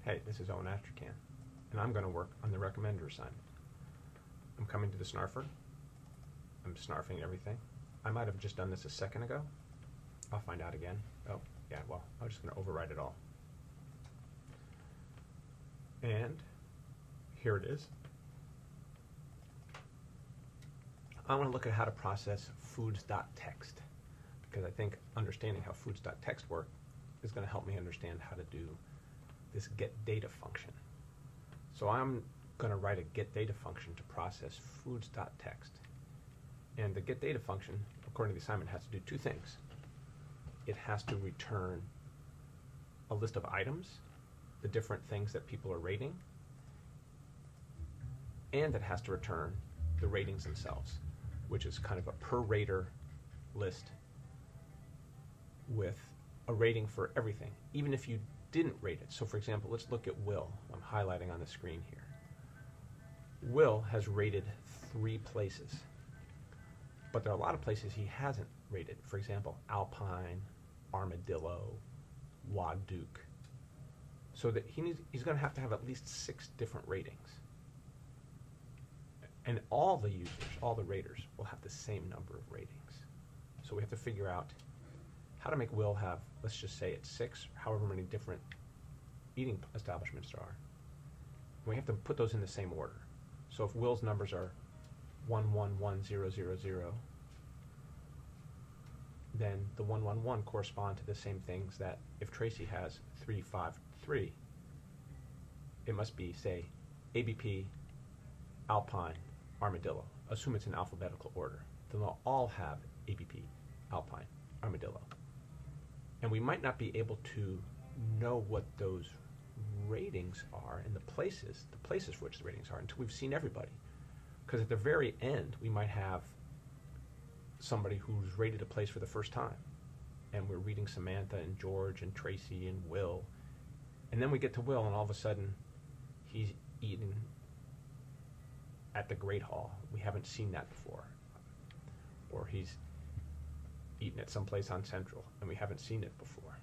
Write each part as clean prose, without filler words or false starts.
hey, this is Owen Astracan, and I'm going to work on the recommender assignment. I'm coming to the snarfer. I'm snarfing everything. I might have just done this a second ago. I'll find out again. Oh, yeah, well, I'm just going to overwrite it all. And here it is. I want to look at how to process foods.txt, because I think understanding how foods.txt work is going to help me understand how to do this getData function. So I'm going to write a getData function to process foods.txt. And the getData function, according to the assignment, has to do two things. It has to return a list of items, the different things that people are rating, and it has to return the ratings themselves, which is kind of a per rater list with a rating for everything, even if you didn't rate it. So for example, let's look at Will. I'm highlighting on the screen here. Will has rated 3 places, but there are a lot of places he hasn't rated. For example, Alpine, Armadillo, Waduke. So that he's going to have at least 6 different ratings. And all the users, all the raters, will have the same number of ratings. So we have to figure out how to make Will have, let's just say it's 6, however many different eating establishments there are. And we have to put those in the same order. So if Will's numbers are 111000, then the 111 correspond to the same things that if Tracy has 353, it must be, say, ABP, Alpine, Armadillo. Assume it's in alphabetical order. Then they'll all have ABP, Alpine, Armadillo. And we might not be able to know what those ratings are and the places for which the ratings are until we've seen everybody. Because at the very end, we might have somebody who's rated a place for the first time. And we're reading Samantha and George and Tracy and Will. And then we get to Will, and all of a sudden, he's eating at the Great Hall. We haven't seen that before. Or he's eaten at some place on Central, and we haven't seen it before.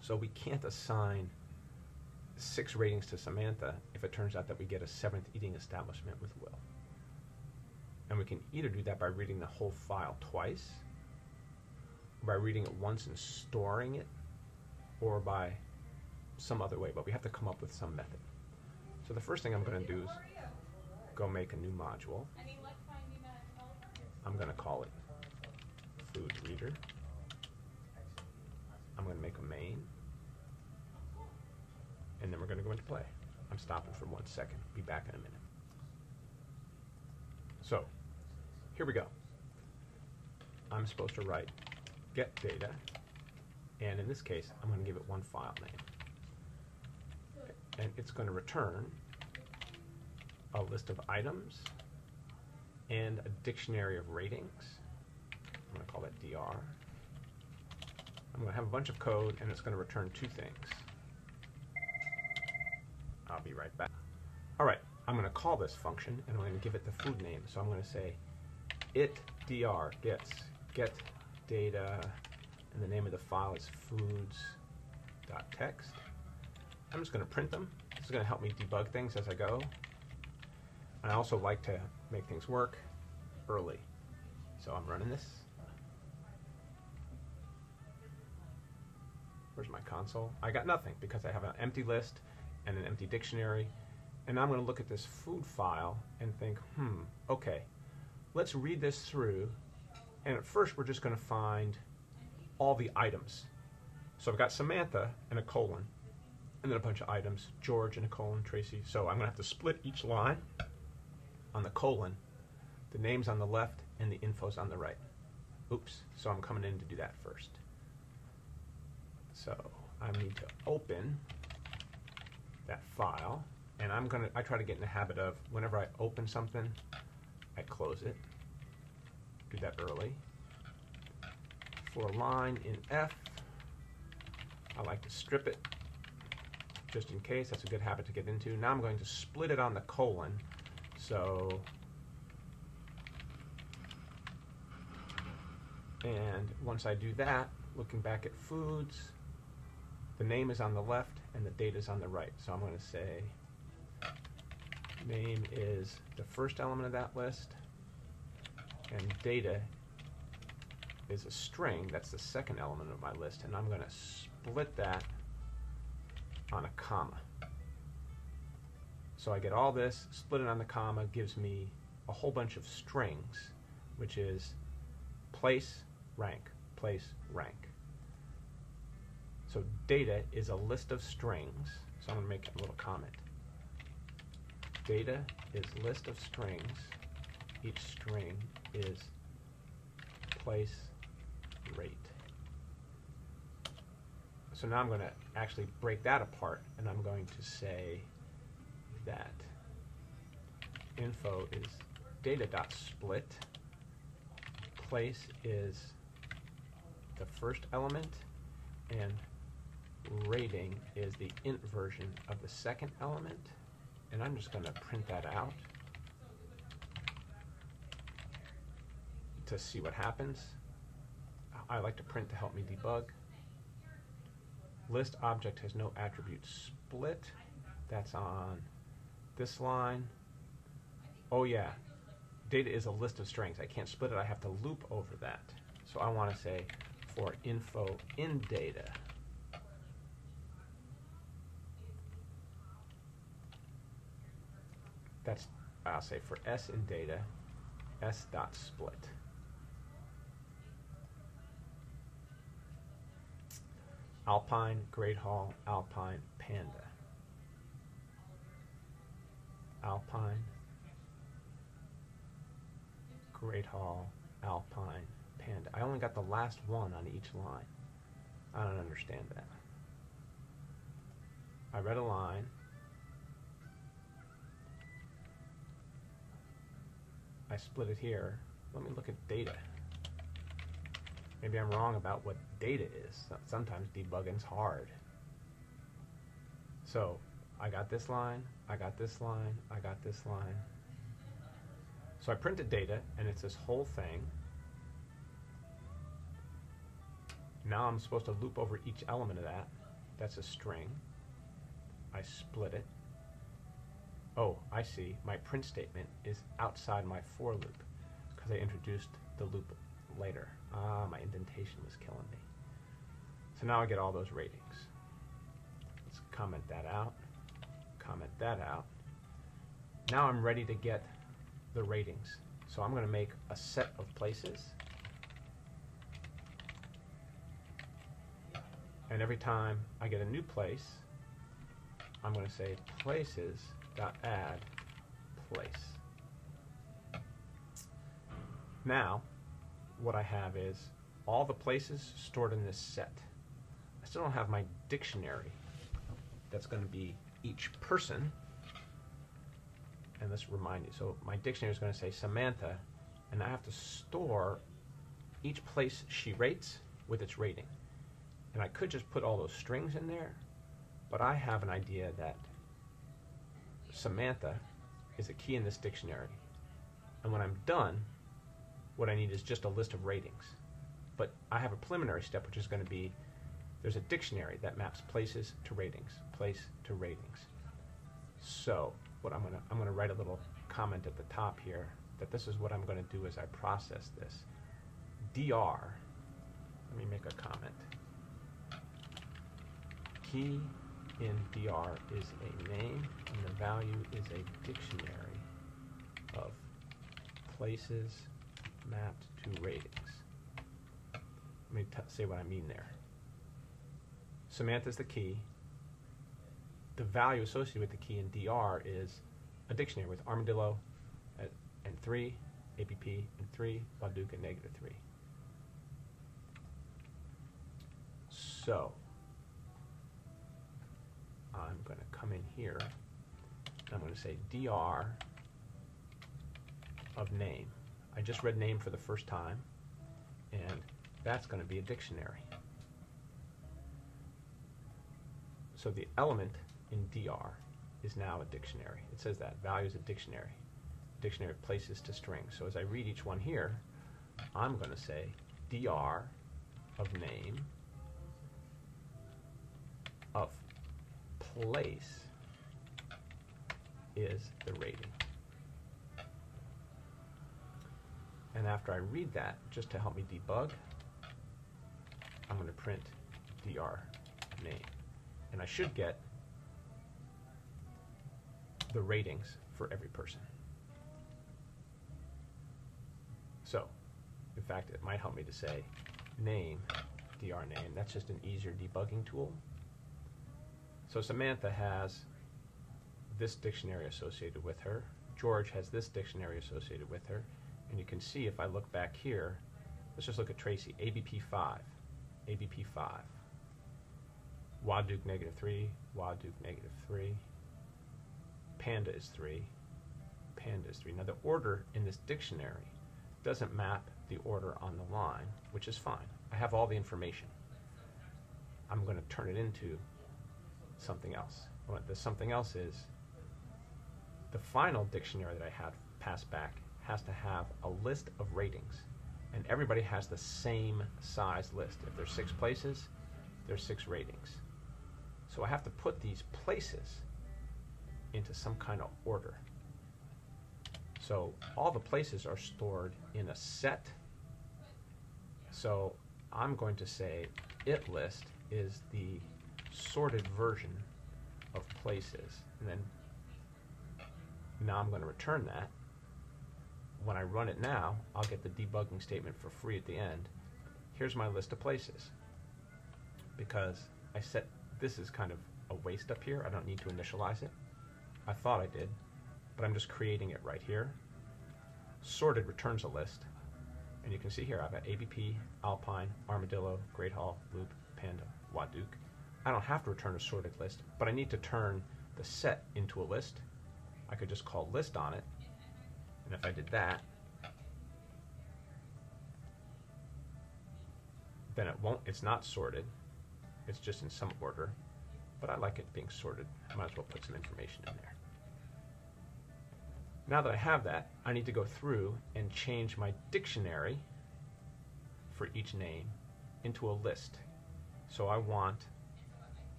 So we can't assign 6 ratings to Samantha if it turns out that we get a 7th eating establishment with Will. And we can either do that by reading the whole file twice, or by reading it once and storing it, or by some other way, but we have to come up with some method. So the first thing I'm going to do is go make a new module. I'm going to call it Food Reader. I'm going to make a main, and then we're going to go into play. I'm stopping for 1 second. Be back in a minute. So here we go. I'm supposed to write get data, and in this case, I'm going to give it one file name. And it's going to return a list of items and a dictionary of ratings. I'm going to call that DR. I'm going to have a bunch of code, and it's going to return 2 things. I'll be right back. All right, I'm going to call this function, and I'm going to give it the food name. So I'm going to say it dr gets get data, and the name of the file is foods.txt. I'm just going to print them. This is going to help me debug things as I go. And I also like to make things work early. So I'm running this. Where's my console? I got nothing because I have an empty list and an empty dictionary. And I'm going to look at this food file and think, okay, let's read this through. And at first, we're just going to find all the items. So I've got Samantha and a colon, and then a bunch of items, George and a colon, Tracy. So I'm going to have to split each line on the colon, the names on the left, and the info's on the right. Oops, so I'm coming in to do that first. So I need to open that file, and I try to get in the habit of whenever I open something, I close it. Do that early. For a line in F, I like to strip it just in case. That's a good habit to get into. Now I'm going to split it on the colon. So, and once I do that, looking back at foods, the name is on the left and the data is on the right. So I'm going to say name is the first element of that list, and data is a string, that's the second element of my list, and I'm going to split that on a comma. So I get all this, split it on the comma, gives me a whole bunch of strings, which is place, rank, place, rank. So data is a list of strings, so I'm going to make a little comment. Data is list of strings. Each string is place, rate. So now I'm going to actually break that apart, and I'm going to say that info is data.split, place is the first element, and rating is the int version of the second element. And I'm just going to print that out to see what happens. I like to print to help me debug. List object has no attribute split. That's on this line. Oh yeah, data is a list of strings. I can't split it. I have to loop over that. So I want to say for info in data, that's, I'll say for s in data, s.split. Alpine, Great Hall, Alpine, Panda. Alpine, Great Hall, Alpine, Panda. I only got the last one on each line. I don't understand that. I read a line. I split it here. Let me look at data. Maybe I'm wrong about what data is. Sometimes debugging's hard. So I got this line, I got this line, I got this line. So I printed data, and it's this whole thing. Now I'm supposed to loop over each element of that. That's a string. I split it. Oh, I see. My print statement is outside my for loop because I introduced the loop later. Ah, my indentation was killing me. So now I get all those ratings. Let's comment that out. Comment that out. Now I'm ready to get the ratings. So I'm going to make a set of places. And every time I get a new place, I'm going to say places.add place. Now, what I have is all the places stored in this set. I still don't have my dictionary. That's going to be each person. And let's remind you. So my dictionary is going to say Samantha, and I have to store each place she rates with its rating. And I could just put all those strings in there, but I have an idea that Samantha is a key in this dictionary. And when I'm done, what I need is just a list of ratings. But I have a preliminary step, which is going to be, there's a dictionary that maps places to ratings, place to ratings. So what I'm going to write a little comment at the top here that this is what I'm going to do as I process this. DR, let me make a comment. Key in DR is a name, and the value is a dictionary of places mapped to ratings. Let me say what I mean there. Samantha's the key. The value associated with the key in DR is a dictionary with armadillo and 3, APP and 3, Baduka negative 3. So I'm going to come in here, and I'm going to say DR of name. I just read name for the first time, and that's going to be a dictionary. So the element in DR is now a dictionary. It says that value is a dictionary. Dictionary of places to strings. So as I read each one here, I'm going to say DR of name of place is the rating. And after I read that, just to help me debug, I'm going to print dr name. And I should get the ratings for every person. So, in fact, it might help me to say name, dr name. That's just an easier debugging tool. So Samantha has this dictionary associated with her. George has this dictionary associated with her. And you can see if I look back here, let's just look at Tracy, ABP 5, ABP 5, Waduke -3, Waduke -3, Panda is 3, Panda is 3. Now the order in this dictionary doesn't map the order on the line, which is fine. I have all the information. I'm going to turn it into something else. What the something else is, the final dictionary that I had passed back has to have a list of ratings, and everybody has the same size list. If there's 6 places, there's 6 ratings. So I have to put these places into some kind of order. So all the places are stored in a set. So I'm going to say it list is the sorted version of places, and then now I'm going to return that. When I run it now, I'll get the debugging statement for free at the end. Here's my list of places. Because I set, this is kind of a waste up here. I don't need to initialize it. I thought I did, but I'm just creating it right here. Sorted returns a list. And you can see here I've got ABP, Alpine, Armadillo, Great Hall, Loop, Panda, Waduke. I don't have to return a sorted list, but I need to turn the set into a list. I could just call list on it. And if I did that, then it's not sorted. It's just in some order. But I like it being sorted. I might as well put some information in there. Now that I have that, I need to go through and change my dictionary for each name into a list. So I want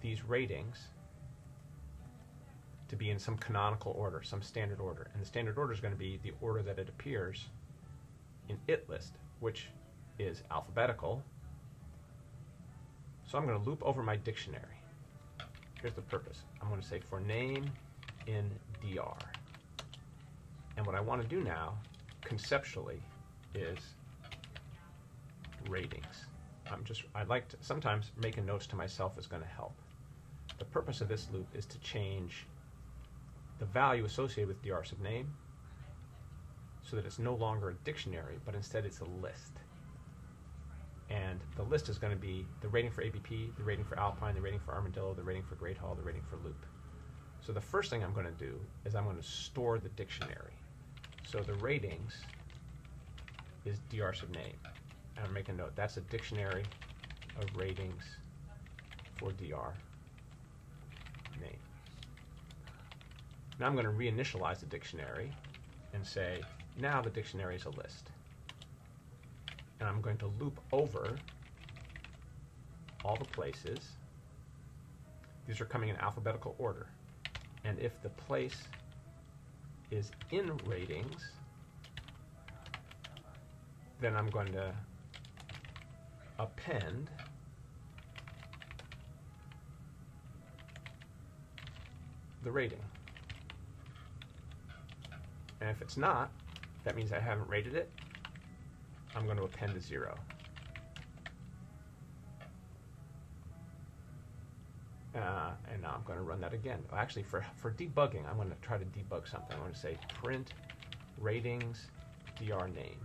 these ratings to be in some canonical order, some standard order. And the standard order is going to be the order that it appears in it list, which is alphabetical. So I'm going to loop over my dictionary. Here's the purpose. I'm going to say for name in dr. And what I want to do now, conceptually, is ratings. I like to, sometimes making notes to myself is going to help. The purpose of this loop is to change the value associated with dr sub name so that it's no longer a dictionary, but instead it's a list. And the list is going to be the rating for ABP, the rating for Alpine, the rating for Armadillo, the rating for Great Hall, the rating for Loop. So the first thing I'm going to do is I'm going to store the dictionary. So the ratings is dr sub name. And I'm making a note, that's a dictionary of ratings for dr name. Now I'm going to reinitialize the dictionary and say, now the dictionary is a list. And I'm going to loop over all the places. These are coming in alphabetical order. And if the place is in ratings, then I'm going to append the rating. And if it's not, that means I haven't rated it. I'm going to append a 0. And now I'm going to run that again. Actually, for debugging, I'm going to try to debug something. I'm going to say print ratings dr name.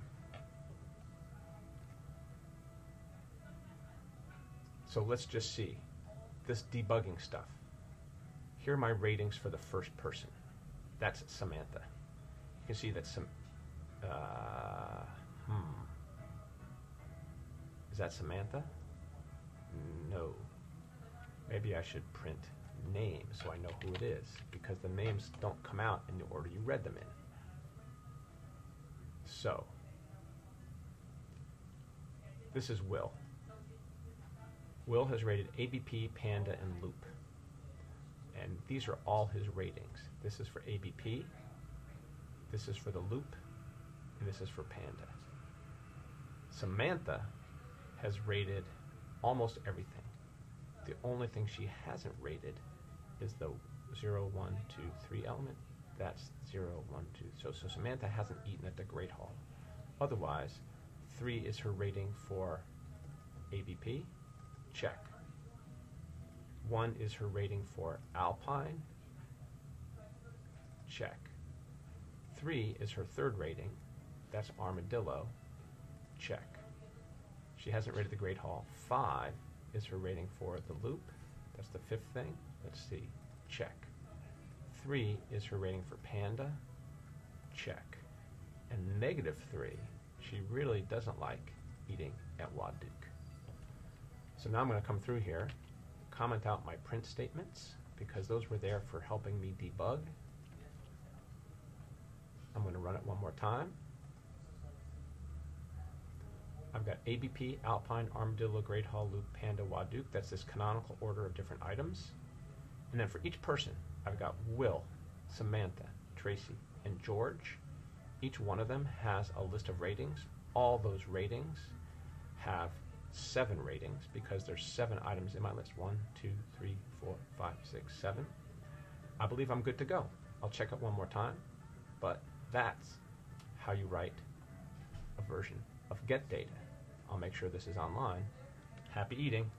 So let's just see this debugging stuff. Here are my ratings for the first person. That's Samantha. You can see that Is that Samantha? No. Maybe I should print name so I know who it is, because the names don't come out in the order you read them in. So, this is Will. Will has rated ABP, Panda, and Loop. And these are all his ratings. This is for ABP, this is for the Loop, and this is for Panda. Samantha has rated almost everything. The only thing she hasn't rated is the 0, 1, 2, 3 element. That's 0, 1, 2. So Samantha hasn't eaten at the Great Hall. Otherwise, 3 is her rating for ABP. Check. 1 is her rating for Alpine. Check. 3 is her third rating. That's Armadillo. Check. She hasn't rated the Great Hall. 5 is her rating for the Loop. That's the fifth thing. Let's see. Check. 3 is her rating for Panda. Check. And -3, she really doesn't like eating at Waduk. So now I'm going to come through here, comment out my print statements, because those were there for helping me debug. I'm going to run it one more time. I've got ABP, Alpine, Armadillo, Great Hall, Loop, Panda, Waduk. That's this canonical order of different items. And then for each person, I've got Will, Samantha, Tracy, and George. Each one of them has a list of ratings. All those ratings have 7 ratings because there's 7 items in my list. 1, 2, 3, 4, 5, 6, 7. I believe I'm good to go. I'll check it one more time, but that's how you write a version of get data. I'll make sure this is online. Happy eating.